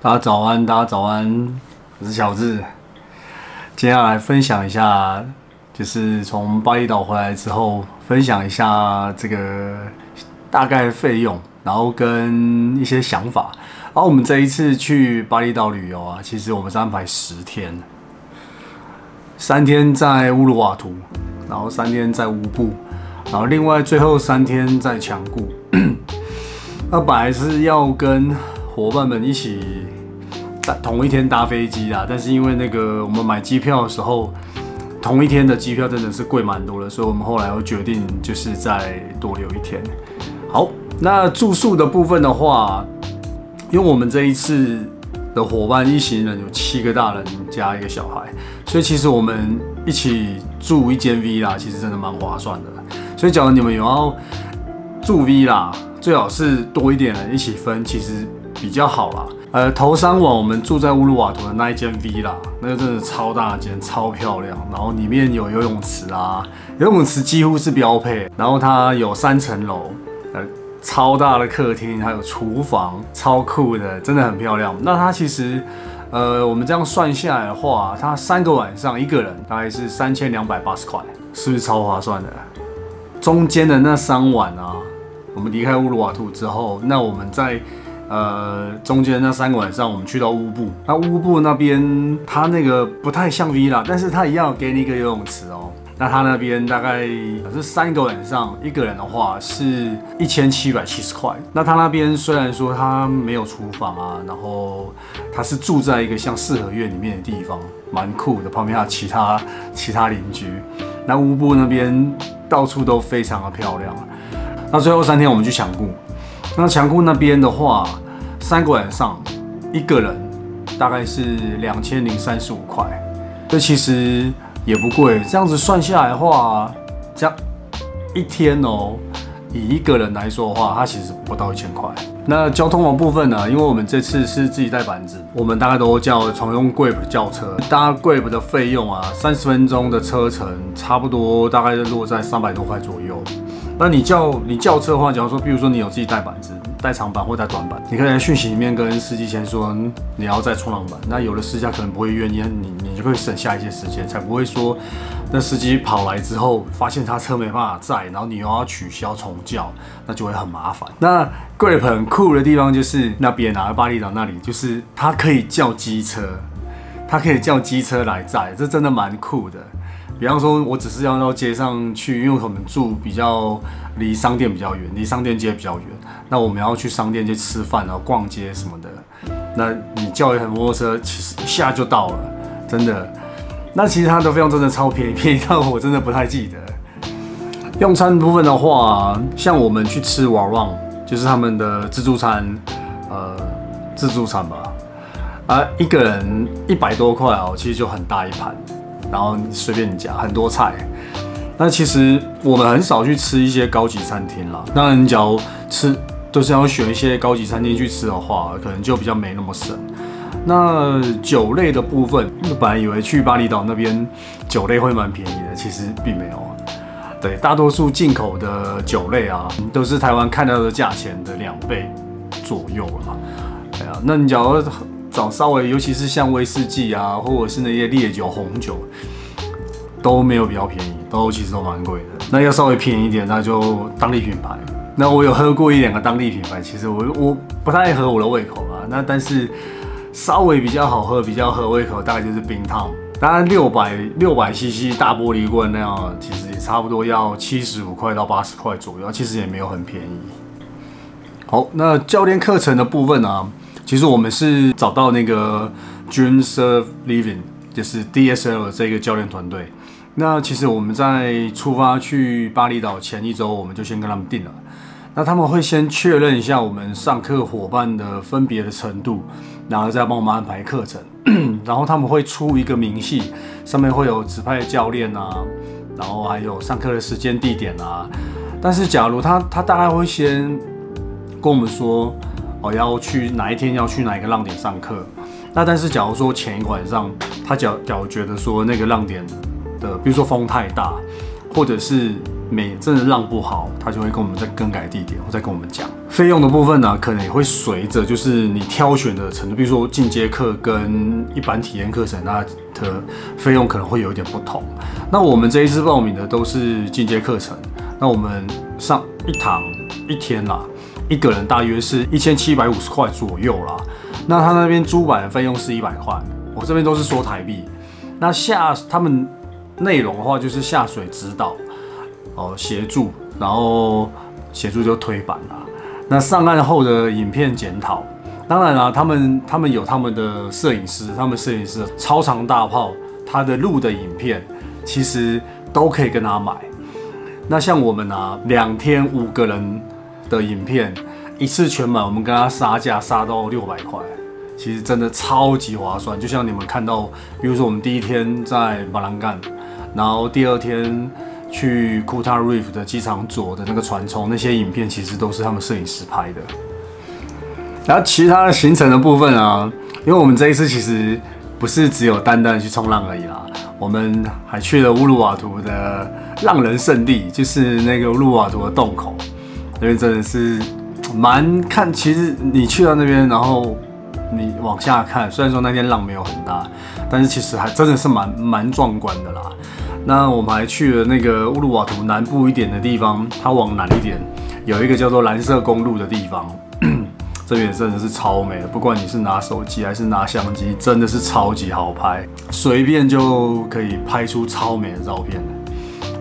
大家早安，大家早安，我是小智。接下来分享一下，就是从巴厘岛回来之后，分享一下这个大概的费用，然后跟一些想法。然后我们这一次去巴厘岛旅游啊，其实我们是安排10天，3天在乌鲁瓦图，然后3天在乌布，然后另外最后3天在强固。那本来是要跟伙伴们一起同一天搭飞机啦，但是因为那个我们买机票的时候，同一天的机票真的是贵蛮多的，所以我们后来又决定就是再多留1天。好，那住宿的部分的话，因为我们这一次的伙伴一行人有7个大人加1个小孩，所以其实我们一起住一间 villa， 其实真的蛮划算的。所以假如你们有要住 villa， 最好是多一点人一起分，其实比较好啦。头3晚我们住在乌鲁瓦图的那一间 villa， 那个真的超大间，超漂亮，然后里面有游泳池啊，游泳池几乎是标配，然后它有3层楼，超大的客厅，还有厨房，超酷的，真的很漂亮。那它其实，我们这样算下来的话，它3个晚上1个人大概是3280块，是不是超划算的？中间的那3晚啊，我们离开乌鲁瓦图之后，那我们在中间那3个晚上，我们去到乌布。那乌布那边，它那个不太像 villa， 但是它一样给你一个游泳池哦。那它那边大概是3个晚上1个人的话是1770块。那它那边虽然说它没有厨房啊，然后它是住在一个像4合院里面的地方，蛮酷的。旁边还有其他邻居。那乌布那边到处都非常的漂亮。那最后3天我们去强固。那强固那边的话，3个晚上1个人大概是2035块，这其实也不贵。这样子算下来的话，这样1天哦，以1个人来说的话，它其实不到1000块。那交通的部分呢？因为我们这次是自己带板子，我们大概都常用 Grab 叫车。搭 Grab 的费用啊，30分钟的车程，差不多大概是落在300多块左右。那你叫车的话，假如说，比如说你有自己带板子，带长板或带短板，你可以在讯息里面跟司机先说你要载冲浪板。那有的司机可能不会愿意，你就会省下一些时间，才不会说那司机跑来之后发现他车没办法载，然后你又要取消重叫，那就会很麻烦。那 Grab 很酷的地方就是那边啊，巴厘岛那里，就是它可以叫机车，它可以叫机车来载，这真的蛮酷的。比方说，我只是要到街上去，因为我们住比较离商店比较远，离商店街比较远。那我们要去商店街吃饭，然后逛街什么的。那你叫一台摩托车，其实一下就到了，真的。那其实它的费用真的超便宜，便宜到我真的不太记得。用餐部分的话，像我们去吃瓦旺，就是他们的自助餐，自助餐吧，1个人100多块哦，其实就很大一盘。然后随便你夹很多菜，那其实我们很少去吃一些高级餐厅啦。当然，你假如吃都是要选一些高级餐厅去吃的话，可能就比较没那么省。那酒类的部分，本来以为去巴厘岛那边酒类会蛮便宜的，其实并没有。对，大多数进口的酒类啊，都是台湾看到的价钱的2倍左右啦。对啊，那你假如找稍微，尤其是像威士忌啊，或者是那些烈酒、红酒，都没有比较便宜，其实都蛮贵的。那要稍微便宜一点，那就当地品牌。那我有喝过1、2个当地品牌，其实我不太合我的胃口啦。那但是稍微比较好喝、比较合胃口，大概就是冰烫。当然600cc 大玻璃罐那样，其实也差不多要75块到80块左右，其实也没有很便宜。好，那教练课程的部分啊。其实我们是找到那个 Dream Surf Living， 就是 DSL 这个教练团队。那其实我们在出发去巴厘岛前1周，我们就先跟他们订了。那他们会先确认一下我们上课伙伴的分别的程度，然后再帮我们安排课程。然后他们会出一个明细，上面会有指派的教练啊，然后还有上课的时间、地点啊。但是假如他大概会先跟我们说。要去哪一天要去哪一个浪点上课，那但是假如说前1个晚上，他假如觉得说那个浪点的，比如说风太大，或者是真的浪不好，他就会跟我们再更改地点，或再跟我们讲费用的部分呢，可能也会随着就是你挑选的程度，比如说进阶课跟一般体验课程，它的费用可能会有一点不同。那我们这一次报名的都是进阶课程，那我们上一堂1天啦，一个人大约是1750块左右啦。那他那边租版的费用是100块，我这边都是说台币。那他们内容的话就是下水指导。协助，然后协助就推板啦。那上岸后的影片检讨，当然啦，他们有他们的摄影师，他们摄影师超长大炮，他的录的影片其实都可以跟他买。那像我们啊，2天5个人的影片，一次全买，我们跟他杀价杀到600块，其实真的超级划算。就像你们看到，比如说我们第1天在马兰干，然后第2天。去 Kuta Reef 的机场左的那个船冲，那些影片其实都是他们摄影师拍的。然后其他的行程的部分啊，因为我们这一次其实不是只有单单去冲浪而已啦，我们还去了乌鲁瓦图的浪人圣地，就是那个乌鲁瓦图的洞口，那边真的是其实你去到那边，然后你往下看，虽然说那天浪没有很大，但是其实还真的是蛮壮观的啦。那我们还去了那个乌鲁瓦图南部一点的地方，它往南一点有一个叫做蓝色公路的地方，这边真的是超美的，不管你是拿手机还是拿相机，真的是超级好拍，随便就可以拍出超美的照片，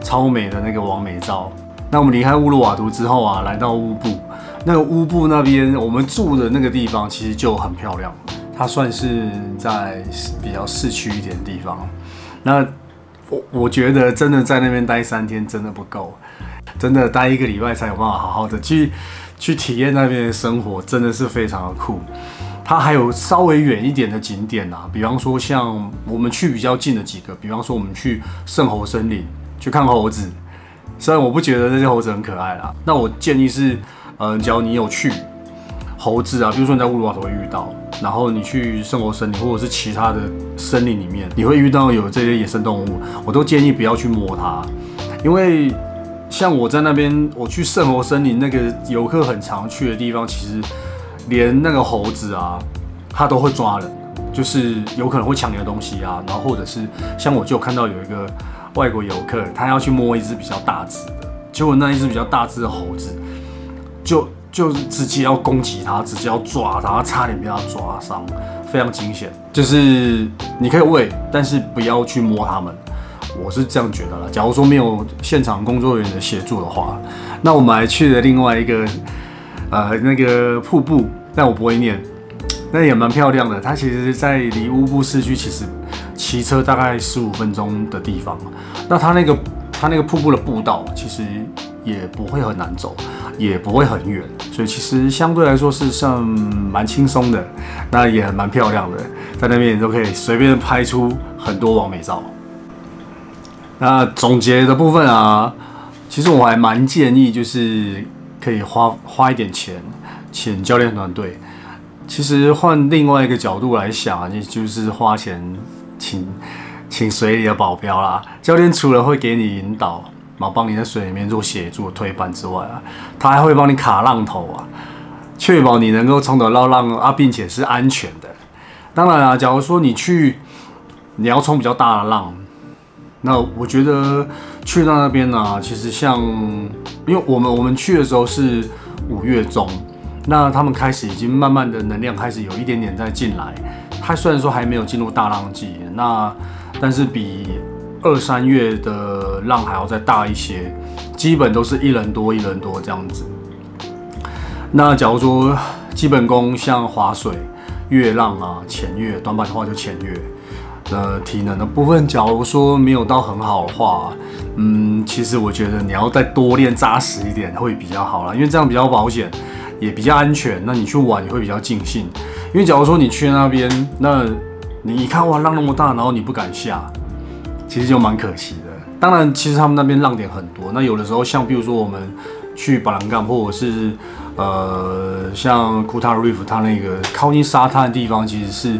超美的那个完美照。那我们离开乌鲁瓦图之后啊，来到乌布，那个乌布那边我们住的那个地方其实就很漂亮，它算是在比较市区一点的地方。那我觉得真的在那边待3天真的不够，真的待1个礼拜才有办法好好的去体验那边的生活，真的是非常的酷。它还有稍微远一点的景点啊，比方说像我们去比较近的几个，比方说我们去圣猴森林去看猴子，虽然我不觉得这些猴子很可爱啦，那我建议是，只要你有去猴子啊，比如说你在乌鲁瓦图会遇到。然后你去圣猴森林或者是其他的森林里面，你会遇到有这些野生动物，我都建议不要去摸它，因为像我在那边，我去圣猴森林那个游客很常去的地方，其实连那个猴子啊，它都会抓人，就是有可能会抢你的东西啊，然后或者是像我就有看到有一个外国游客，他要去摸一只比较大只的，结果那一只比较大只的猴子就是直接要攻击它，直接要抓它，差点被它抓伤，非常惊险。就是你可以喂，但是不要去摸它们。我是这样觉得啦。假如说没有现场工作人员的协助的话，那我们还去了另外一个那个瀑布，但我不会念，那也蛮漂亮的。它其实在离乌布市区其实骑车大概15分钟的地方。那它那个瀑布的步道其实也不会很难走，也不会很远，所以其实相对来说是算蛮轻松的，那也蛮漂亮的，在那边你都可以随便拍出很多完美照。那总结的部分啊，其实我还蛮建议就是可以花一点钱请教练团队。其实换另外一个角度来想，就是花钱请水里的保镖啦，教练除了会给你引导，然后帮你在水里面做协助推板之外啊，他还会帮你卡浪头啊，确保你能够冲得到浪啊，并且是安全的。当然啊，假如说你要冲比较大的浪，那我觉得去到那边啊，其实像因为我们去的时候是5月中，那他们开始已经慢慢的能量开始有一点点在进来，它虽然说还没有进入大浪季，但是比2、3月的浪还要再大一些，基本都是1人多这样子。那假如说基本功像划水、越浪啊、潜越，短板的话就潜越。体能的部分，假如说没有到很好的话，其实我觉得你要再多练扎实一点会比较好啦，因为这样比较保险，也比较安全。那你去玩也会比较尽兴，因为假如说你去那边，那你一看哇浪那么大，然后你不敢下，其实就蛮可惜的。当然，其实他们那边浪点很多，那有的时候像比如说我们去巴兰干，或者是像 Kuta Reef 它那个靠近沙滩的地方，其实是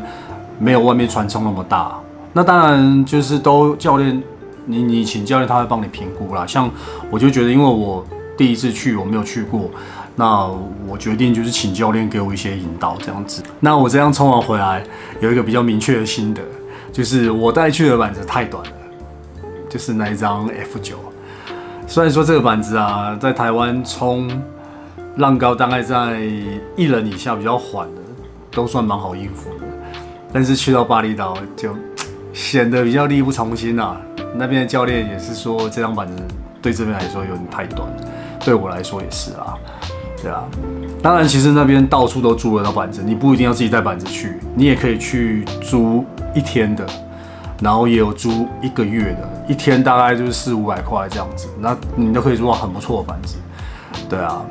没有外面船冲那么大。那当然就是教练你请教练他会帮你评估啦。像我就觉得，因为我第一次去我没有去过，那我决定就是请教练给我一些引导这样子。那我这样冲完回来，有一个比较明确的心得，就是我带去的板子太短了，就是那一张 F9。虽然说这个板子啊，在台湾冲浪高大概在1人以下比较缓的，都算蛮好应付的。但是去到巴厘岛就显得比较力不从心啊。那边的教练也是说，这张板子对这边来说有点太短，对我来说也是啊。对啊，当然其实那边到处都租得到板子，你不一定要自己带板子去，你也可以去租1天的，然后也有租1个月的，1天大概就是400-500块这样子，那你都可以租到很不错的板子。对啊。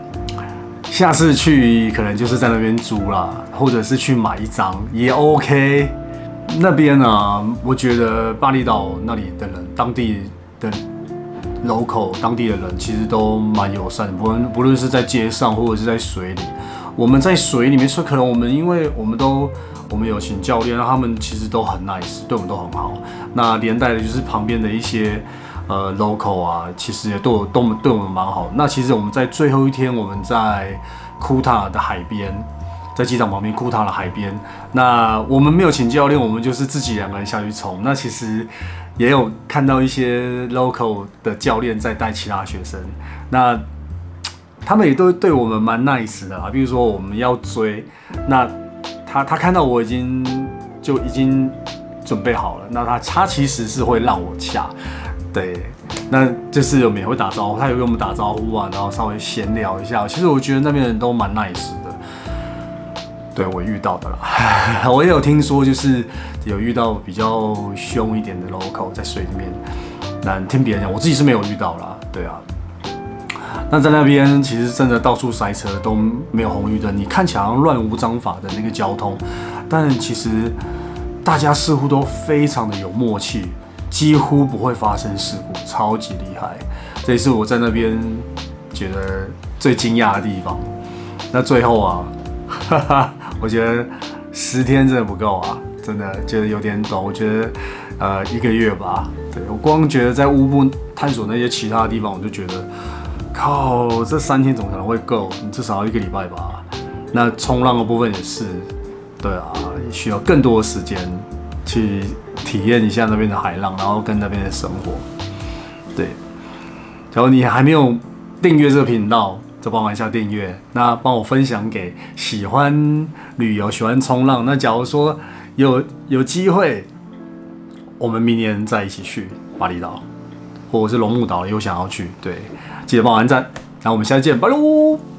下次去可能就是在那边租啦，或者是去买一张也 OK。那边啊，我觉得巴厘岛那里的人，当地的 local 当地的人其实都蛮友善的，不论是在街上或者是在水里。我们在水里面，所以可能因为我们有请教练，他们其实都很 nice， 对我们都很好。那连带的就是旁边的一些local 啊，其实也都对我们蛮好。那其实我们在最后一天，我们在库塔的海边，在机场旁边库塔的海边。那我们没有请教练，我们就是自己2个人下去冲。那其实也有看到一些 local 的教练在带其他学生，那他们也都对我们蛮 nice 的啦。比如说我们要追，那他看到我已经准备好了，那他其实是会让我下。对，那就是我们也会打招呼，他也跟我们打招呼啊，然后稍微闲聊一下。其实我觉得那边人都蛮 nice 的，对我遇到的啦。我也有听说，就是有遇到比较凶一点的 local 在水里面，那听别人讲，我自己是没有遇到啦。对啊，那在那边其实真的到处塞车，都没有红绿灯，你看起来好像乱无章法的那个交通，但其实大家似乎都非常的有默契。几乎不会发生事故，超级厉害。这也是我在那边觉得最惊讶的地方。那最后啊，我觉得10天真的不够啊，真的觉得有点短。我觉得1个月吧。对，我光觉得在乌布探索那些其他的地方，我就觉得靠，这3天怎么可能会够？你至少要1个礼拜吧。那冲浪的部分也是，对啊，需要更多的时间去体验一下那边的海浪，然后跟那边的生活。对，假如你还没有订阅这个频道，就帮我一下订阅。那帮我分享给喜欢旅游、喜欢冲浪。那假如说有机会，我们明年再一起去巴厘岛，或者是龙目岛，有想要去，对，记得帮我按赞。那我们下次见，拜喽。